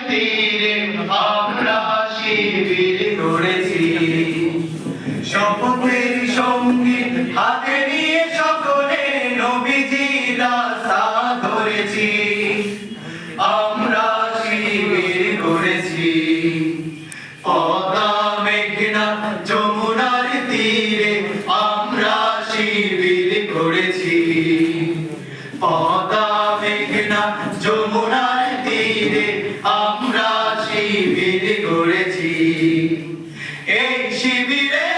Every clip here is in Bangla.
তীরে আমরা শিবির গড়েছি। শপথের সঙ্গীত হাতে নিয়ে সকলে নবীজির রাস্তা ধরেছি। আমরা শিবির গড়েছি। পদ্মা মেঘনা যমুনার তীরে আমরা শিবির গড়েছি। পদ্মা মেঘনা যমুনার তীরে আমরা শিবির গড়েছি। এই শিবিরে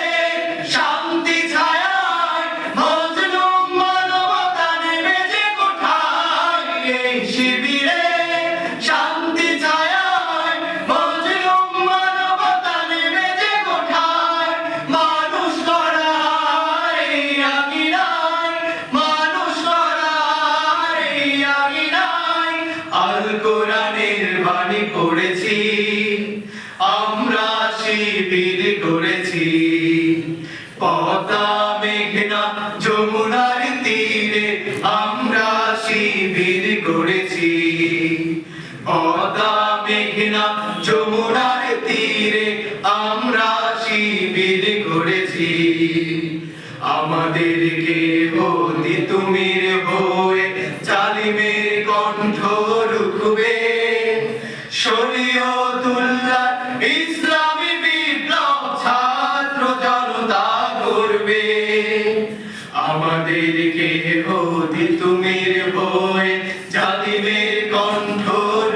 শান্তি ছায়ায় মজলুম মানবতা নেমেছে কোঠায়। এই শিবিরে শান্তি ছায়ায় মজলুম মানবতা নেমেছে কোঠায়। মানুষ গড়ার এই আঙিনায়, মানুষ গড়ার এই আঙিনায় আল কোরআনের বাণী পড়েছি। আমরা শিবির গড়েছি। পদ্মা মেঘনা যমুনার তীরে আমরা শিবির গড়েছি। পদ্মা মেঘনা যমুনার তীরে আমরা শিবির গড়েছি। আমাদেরকে হতে তুমির হয়ে জালিমের কণ্ঠ রুখবে। শরীয়তুল্লাহ ইসলামী বিপ্লব ছাত্র জনতা করবে। আমাদেরকে হতে তুমির হয়ে জালিমের কণ্ঠ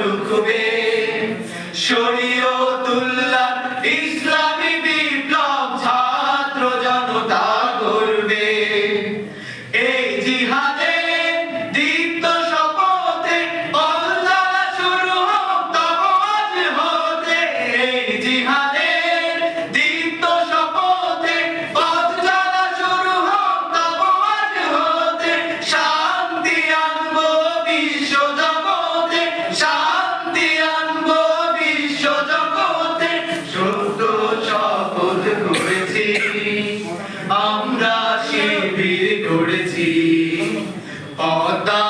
রুখবে। শরীয়তুল্লাহ ইসলামী বিপ্লব ছাত্র জনতা করবে। এই জিহাদের দীপ্ত শপথে পথ চলা শুরু হোক তব আজ হতে। এই জিহাদের দীপ্ত শপথে পথ চলা শুরু হোক তব আজ হতে। শান্তি আনবো বিশ্ব জগতে, শান্তি আনবো বিশ্ব জগতে। সত্য শপথ করেছি, আমরা শিবির গড়েছি। পদ্মা